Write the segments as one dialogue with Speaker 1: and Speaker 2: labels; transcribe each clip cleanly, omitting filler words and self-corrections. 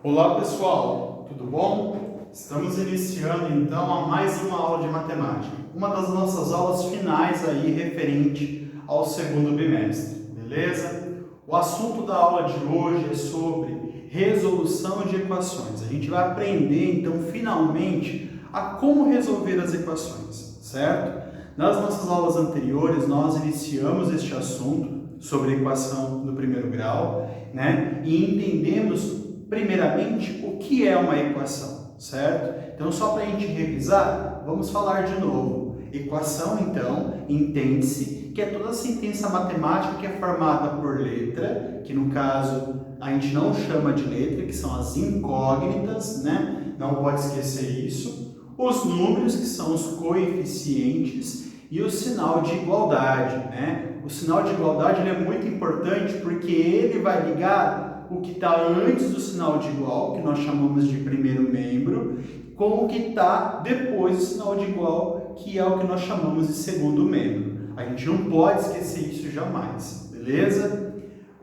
Speaker 1: Olá pessoal, tudo bom? Estamos iniciando então a mais uma aula de matemática, uma das nossas aulas finais aí referente ao segundo bimestre, beleza? O assunto da aula de hoje é sobre resolução de equações. A gente vai aprender então finalmente a como resolver as equações, certo? Nas nossas aulas anteriores nós iniciamos este assunto sobre equação do primeiro grau, né? E entendemos primeiramente o que é uma equação, certo? Então, só para a gente revisar, vamos falar de novo. Equação, então, entende-se que é toda sentença matemática que é formada por letra, que no caso a gente não chama de letra, que são as incógnitas, né? Não pode esquecer isso. Os números, que são os coeficientes, e o sinal de igualdade, né? O sinal de igualdade ele é muito importante porque ele vai ligar o que está antes do sinal de igual, que nós chamamos de primeiro membro, com o que está depois do sinal de igual, que é o que nós chamamos de segundo membro. A gente não pode esquecer isso jamais, beleza?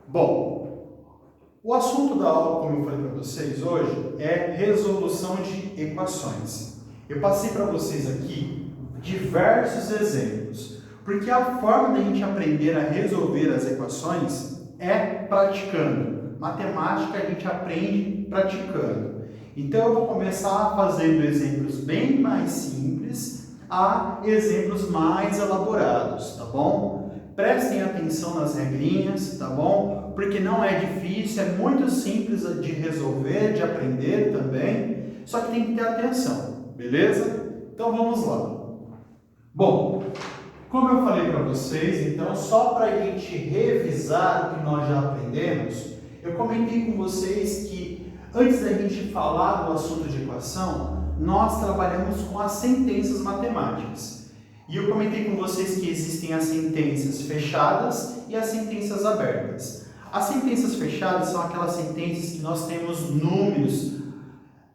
Speaker 1: Bom, o assunto da aula, como eu falei para vocês hoje, é resolução de equações. Eu passei para vocês aqui diversos exemplos, porque a forma da gente aprender a resolver as equações é praticando. Matemática a gente aprende praticando. Então eu vou começar fazendo exemplos bem mais simples a exemplos mais elaborados, tá bom? Prestem atenção nas regrinhas, tá bom? Porque não é difícil, é muito simples de resolver, de aprender também, só que tem que ter atenção, beleza? Então vamos lá. Bom, como eu falei para vocês, então só para a gente revisar o que nós já aprendemos, eu comentei com vocês que antes da gente falar do assunto de equação, nós trabalhamos com as sentenças matemáticas. E eu comentei com vocês que existem as sentenças fechadas e as sentenças abertas. As sentenças fechadas são aquelas sentenças que nós temos números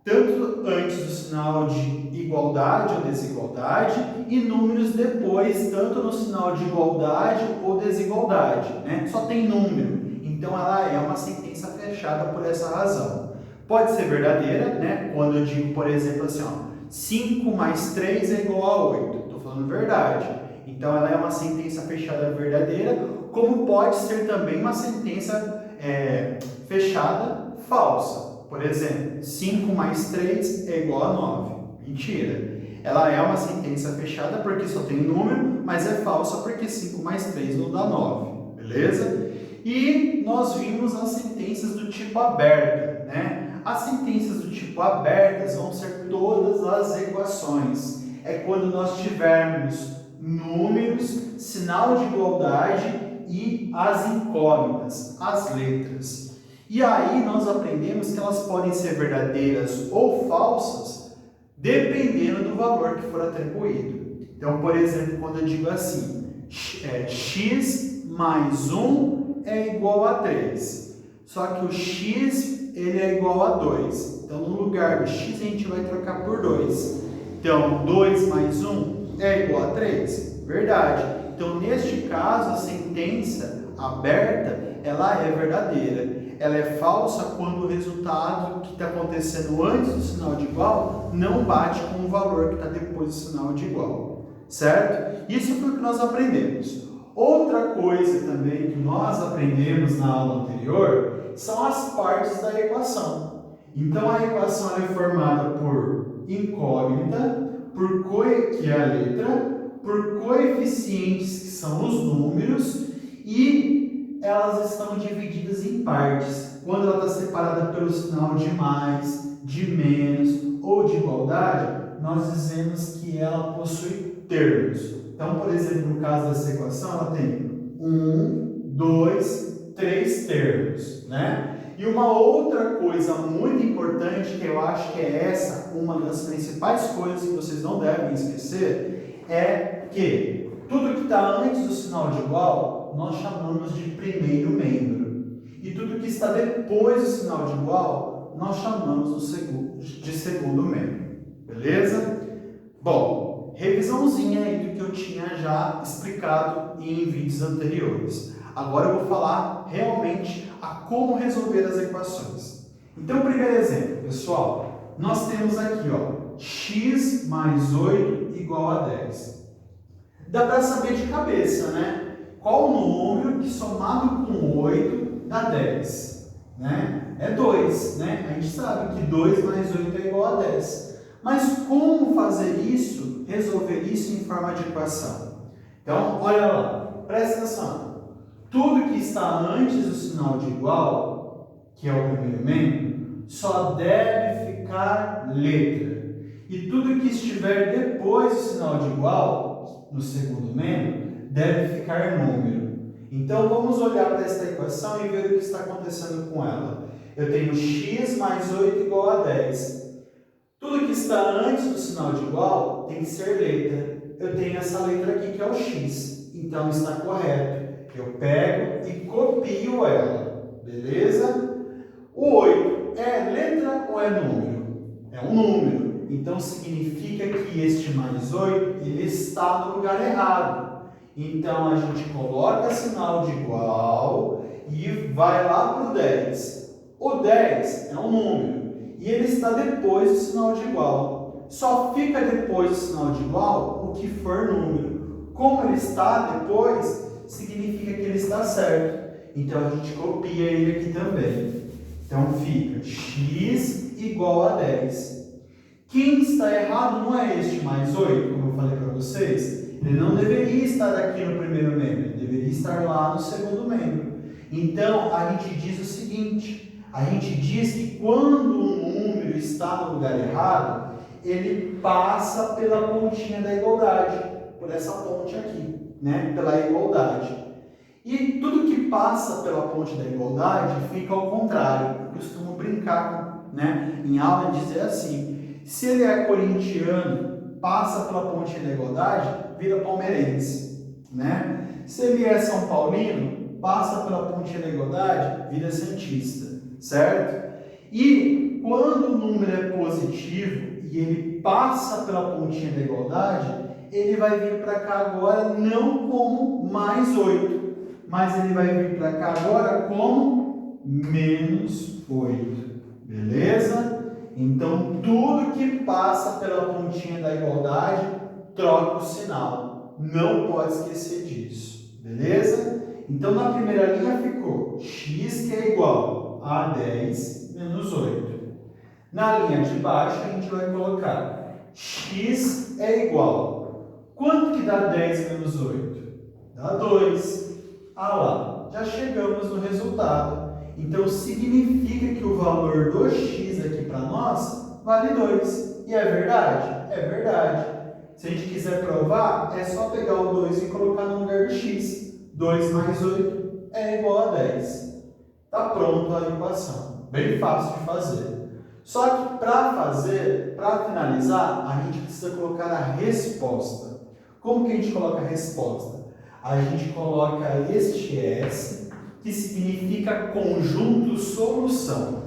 Speaker 1: tanto antes do sinal de igualdade ou desigualdade e números depois, tanto no sinal de igualdade ou desigualdade, né? Só tem número. Então, ela é uma sentença fechada por essa razão. Pode ser verdadeira, né? Quando eu digo, por exemplo, assim, ó, 5 mais 3 é igual a 8. Estou falando verdade. Então, ela é uma sentença fechada verdadeira, como pode ser também uma sentença fechada falsa. Por exemplo, 5 mais 3 é igual a 9. Mentira. Ela é uma sentença fechada porque só tem número, mas é falsa porque 5 mais 3 não dá 9. Beleza? E nós vimos as sentenças do tipo aberta, né? As sentenças do tipo abertas vão ser todas as equações. É quando nós tivermos números, sinal de igualdade e as incógnitas, as letras. E aí nós aprendemos que elas podem ser verdadeiras ou falsas, dependendo do valor que for atribuído. Então, por exemplo, quando eu digo assim, x mais 1 é igual a 3. Só que o x ele é igual a 2. Então, no lugar do x, a gente vai trocar por 2. Então, 2 mais 1 é igual a 3? Verdade. Então, neste caso, a sentença aberta, ela é verdadeira. Ela é falsa quando o resultado que está acontecendo antes do sinal de igual não bate com o valor que está depois do sinal de igual, certo? Isso foi o que nós aprendemos. Outra coisa também que nós aprendemos na aula anterior são as partes da equação. Então, a equação é formada por incógnita, que é a letra, por coeficientes, que são os números, e elas estão divididas em partes. Quando ela está separada pelo sinal de mais, de menos ou de igualdade, nós dizemos que ela possui termos. Então, por exemplo, no caso dessa equação, ela tem 1, 2, 3 termos, né? E uma outra coisa muito importante, que eu acho que é essa, uma das principais coisas que vocês não devem esquecer, é que tudo que está antes do sinal de igual, nós chamamos de primeiro membro. E tudo que está depois do sinal de igual, nós chamamos de segundo membro. Beleza? Bom, revisãozinha aí do que eu tinha já explicado em vídeos anteriores. Agora eu vou falar realmente a como resolver as equações. Então, o primeiro exemplo, pessoal, nós temos aqui, ó, x mais 8 igual a 10. Dá para saber de cabeça, né? Qual o número que somado com 8 dá 10? Né? É 2, né? A gente sabe que 2 mais 8 é igual a 10. Mas como fazer isso, resolver isso em forma de equação? Então, olha lá, presta atenção. Tudo que está antes do sinal de igual, que é o primeiro membro, só deve ficar letra. E tudo que estiver depois do sinal de igual, no segundo membro, deve ficar número. Então, vamos olhar para esta equação e ver o que está acontecendo com ela. Eu tenho x mais 8 igual a 10. Tudo que está antes do sinal de igual tem que ser letra. Eu tenho essa letra aqui que é o x, então está correto. Eu pego e copio ela, beleza? O 8 é letra ou é número? É um número, então significa que este mais 8 ele está no lugar errado. Então a gente coloca sinal de igual e vai lá para o 10. O 10 é um número e ele está depois do sinal de igual. Só fica depois do sinal de igual o que for número. Como ele está depois, significa que ele está certo. Então a gente copia ele aqui também. Então fica x igual a 10. Quem está errado não é este mais 8, como eu falei para vocês. Ele não deveria estar aqui no primeiro membro, ele deveria estar lá no segundo membro. Então a gente diz o seguinte: a gente diz que quando um número está no lugar errado, ele passa pela pontinha da igualdade, por essa ponte aqui, né? Pela igualdade. E tudo que passa pela ponte da igualdade fica ao contrário. Eu costumo brincar, né? Em aula dizer assim: se ele é corintiano, passa pela ponte da igualdade, vira palmeirense, né? Se ele é São Paulino, passa pela ponte da igualdade, vira santista, certo? E quando o número é positivo e ele passa pela pontinha da igualdade, ele vai vir para cá agora não como mais 8, mas ele vai vir para cá agora como menos 8, beleza? Então, tudo que passa pela pontinha da igualdade, troca o sinal. Não pode esquecer disso, beleza? Então, na primeira linha ficou x que é igual a 10 menos 8. Na linha de baixo, a gente vai colocar x é igual. Quanto que dá 10 menos 8? Dá 2. Ah lá, já chegamos no resultado. Então, significa que o valor do x aqui para nós vale 2. E é verdade? É verdade. Se a gente quiser provar, é só pegar o 2 e colocar no lugar do x. 2 mais 8 é igual a 10. Está pronto a equação. Bem fácil de fazer. Só que para finalizar, a gente precisa colocar a resposta. Como que a gente coloca a resposta? A gente coloca este S, que significa conjunto solução.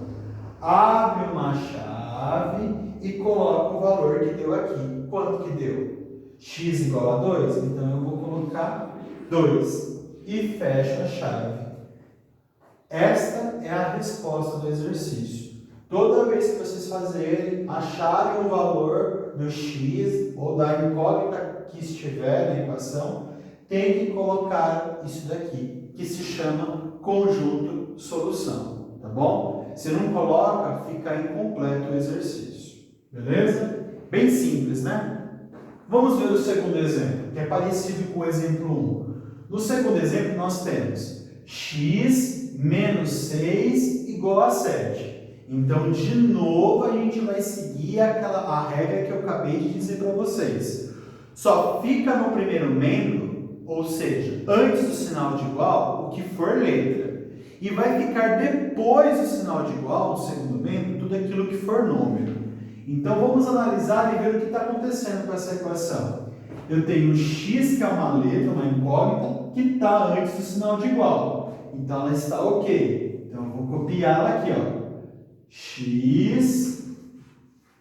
Speaker 1: Abre uma chave e coloca o valor que deu aqui. Quanto que deu? X igual a 2? Então eu vou colocar 2 e fecho a chave. Esta é a resposta do exercício. Toda vez que vocês fazerem, acharem o valor do x ou da incógnita que estiver na equação, tem que colocar isso daqui, que se chama conjunto solução, tá bom? Se não coloca, fica incompleto o exercício, beleza? Bem simples, né? Vamos ver o segundo exemplo, que é parecido com o exemplo 1. No segundo exemplo, nós temos x menos 6 igual a 7. Então, de novo, a gente vai seguir a regra que eu acabei de dizer para vocês. Só fica no primeiro membro, ou seja, antes do sinal de igual, o que for letra. E vai ficar depois do sinal de igual, no segundo membro, tudo aquilo que for número. Então, vamos analisar e ver o que está acontecendo com essa equação. Eu tenho x, que é uma letra, uma incógnita, que está antes do sinal de igual. Então, ela está ok. Então, eu vou copiar ela aqui, ó. X,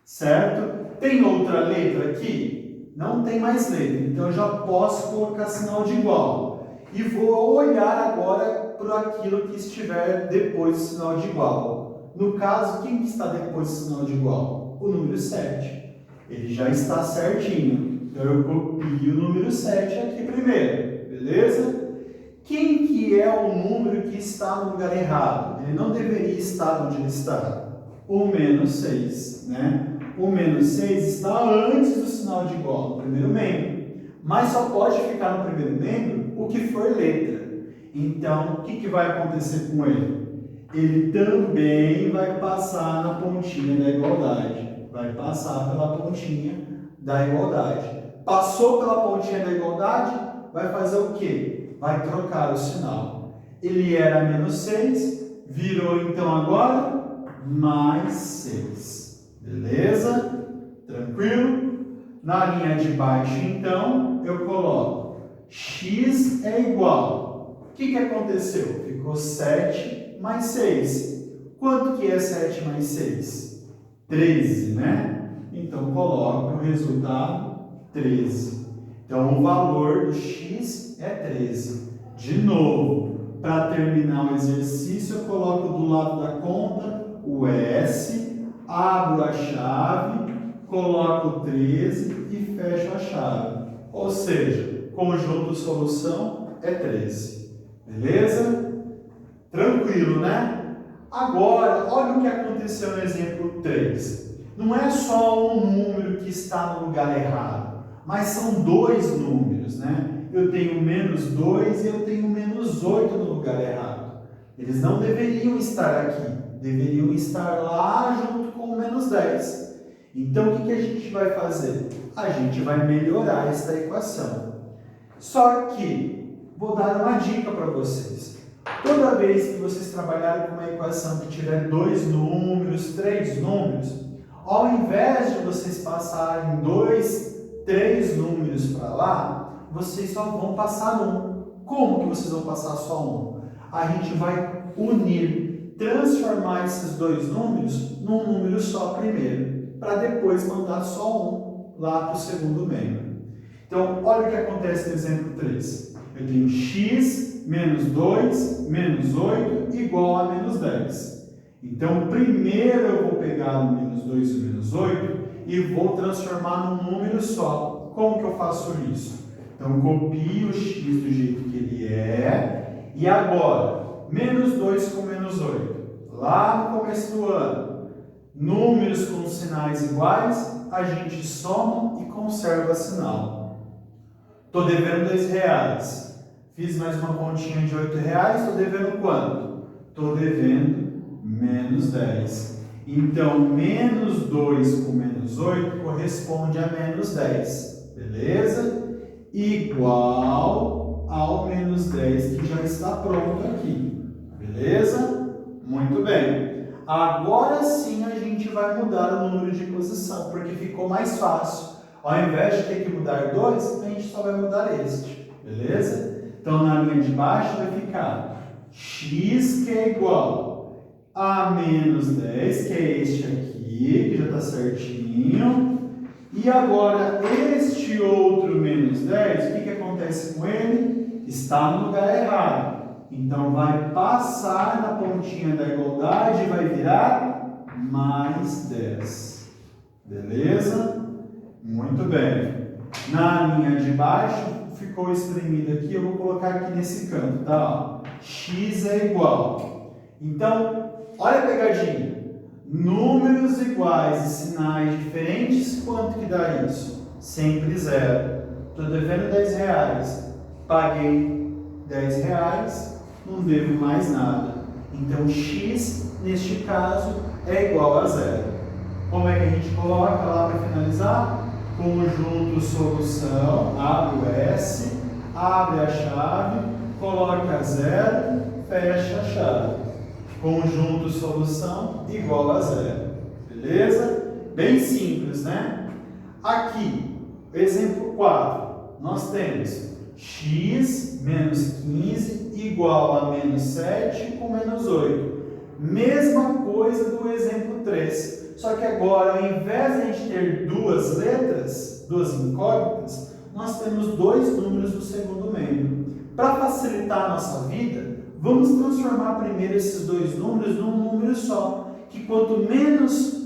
Speaker 1: certo? Tem outra letra aqui? Não tem mais letra, então eu já posso colocar sinal de igual. E vou olhar agora para aquilo que estiver depois do sinal de igual. No caso, quem que está depois do sinal de igual? O número 7. Ele já está certinho. Então, eu copio o número 7 aqui primeiro. Beleza? Quem que é o número que está no lugar errado? Ele não deveria estar onde ele está. O menos 6, né? O menos 6 está antes do sinal de igual, no primeiro membro. Mas só pode ficar no primeiro membro o que for letra. Então, o que vai acontecer com ele? Ele também vai passar na pontinha da igualdade. Vai passar pela pontinha da igualdade. Passou pela pontinha da igualdade, vai fazer o quê? Vai trocar o sinal. Ele era menos 6, virou então agora mais 6. Beleza? Tranquilo? Na linha de baixo, então, eu coloco x é igual. O que aconteceu? Ficou 7 mais 6. Quanto que é 7 mais 6? 13, né? Então, coloco o resultado 13. Então, o valor do x é 13. De novo, para terminar o exercício, eu coloco do lado da conta o S, abro a chave, coloco 13 e fecho a chave. Ou seja, conjunto solução é 13. Beleza? Tranquilo, né? Agora, olha o que aconteceu no exemplo 3. Não é só um número que está no lugar errado, mas são dois números, né? Eu tenho menos 2 e eu tenho menos 8 no lugar errado. Eles não deveriam estar aqui, deveriam estar lá junto com o menos 10. Então, o que a gente vai fazer? A gente vai melhorar esta equação. Só que, vou dar uma dica para vocês. Toda vez que vocês trabalharem com uma equação que tiver 2 números, 3 números, ao invés de vocês passarem 2, 3 números para lá, vocês só vão passar um. Como que vocês vão passar só um? A gente vai unir, transformar esses 2 números num número só primeiro, para depois mandar só um lá para o segundo membro. Então, olha o que acontece no exemplo 3. Eu tenho x menos 2 menos 8 igual a menos 10. Então, primeiro eu vou pegar o menos 2 e o menos 8 e vou transformar num número só. Como que eu faço isso? Então, copio o x do jeito que ele é. E agora, menos 2 com menos 8. Lá no começo do ano, números com sinais iguais, a gente soma e conserva sinal. Estou devendo R$2. Fiz mais uma continha de R$8. Estou devendo quanto? Estou devendo menos 10. Então, menos 2 com menos 8 corresponde a menos 10. Beleza? Igual ao menos 10 que já está pronto aqui. Beleza? Muito bem. Agora sim a gente vai mudar o número de posição, porque ficou mais fácil. Ao invés de ter que mudar 2, a gente só vai mudar este. Beleza? Então, na linha de baixo vai ficar x que é igual a menos 10, que é este aqui, que já está certinho. E agora, este outro menos 10, o que acontece com ele? Está no lugar errado. Então, vai passar na pontinha da igualdade e vai virar mais 10. Beleza? Muito bem. Na linha de baixo, ficou espremido aqui, eu vou colocar aqui nesse canto, tá? X é igual. Então, olha a pegadinha. Números iguais e sinais diferentes, quanto que dá isso? Sempre zero. Estou devendo R$10. Paguei R$10, não devo mais nada. Então, x, neste caso, é igual a zero. Como é que a gente coloca lá para finalizar? Conjunto solução, abre o S, abre a chave, coloca 0, fecha a chave. Conjunto solução igual a 0. Beleza? Bem simples, né? Aqui, exemplo 4, nós temos x menos 15 igual a menos 7 com menos 8. Mesma coisa do exemplo 3. Só que agora, ao invés de a gente ter duas letras, duas incógnitas, nós temos 2 números do segundo membro. Para facilitar a nossa vida, vamos transformar primeiro esses 2 números num número só, que quanto menos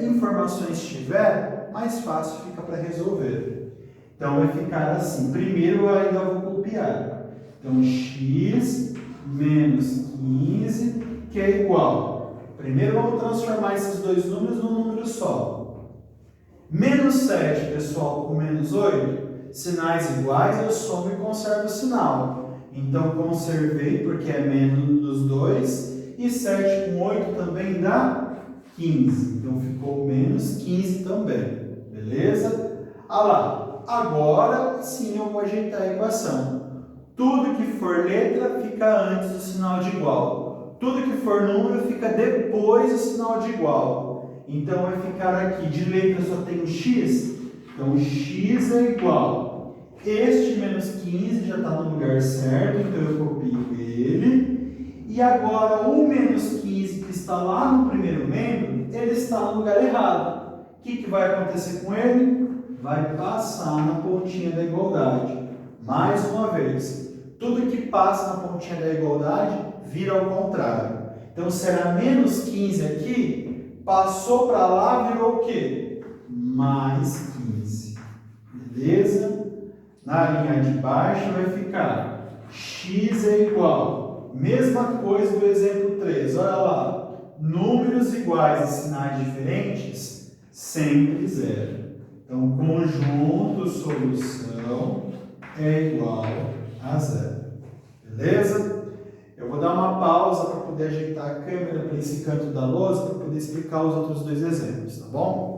Speaker 1: informações tiver, mais fácil fica para resolver. Então vai ficar assim. Primeiro eu ainda vou copiar. Então x menos 15, que é igual. Primeiro vamos transformar esses dois números num número só. Menos 7, pessoal, com menos 8, sinais iguais, eu somo e conservo o sinal. Então conservei porque é menos dos dois. E 7 com 8 também dá 15. Então ficou menos 15 também. Beleza? Ah lá. Agora sim eu vou ajeitar a equação. Tudo que for letra fica antes do sinal de igual. Tudo que for número fica depois do sinal de igual. Então vai ficar aqui, de letra só tem o x. Então x é igual. Este menos 15 já está no lugar certo, então eu copio ele. E agora o menos 15 que está lá no primeiro membro, ele está no lugar errado. O que vai acontecer com ele? Vai passar na pontinha da igualdade. Mais uma vez, tudo que passa na pontinha da igualdade vira ao contrário. Então será menos 15 aqui, passou para lá, virou o quê? Mais 15. Beleza? Na linha de baixo vai ficar x é igual. Mesma coisa do exemplo 3, olha lá. Números iguais e sinais diferentes, sempre zero. Então, conjunto solução é igual a zero. Beleza? Eu vou dar uma pausa para poder ajeitar a câmera para esse canto da lousa, para poder explicar os outros dois exemplos, tá bom?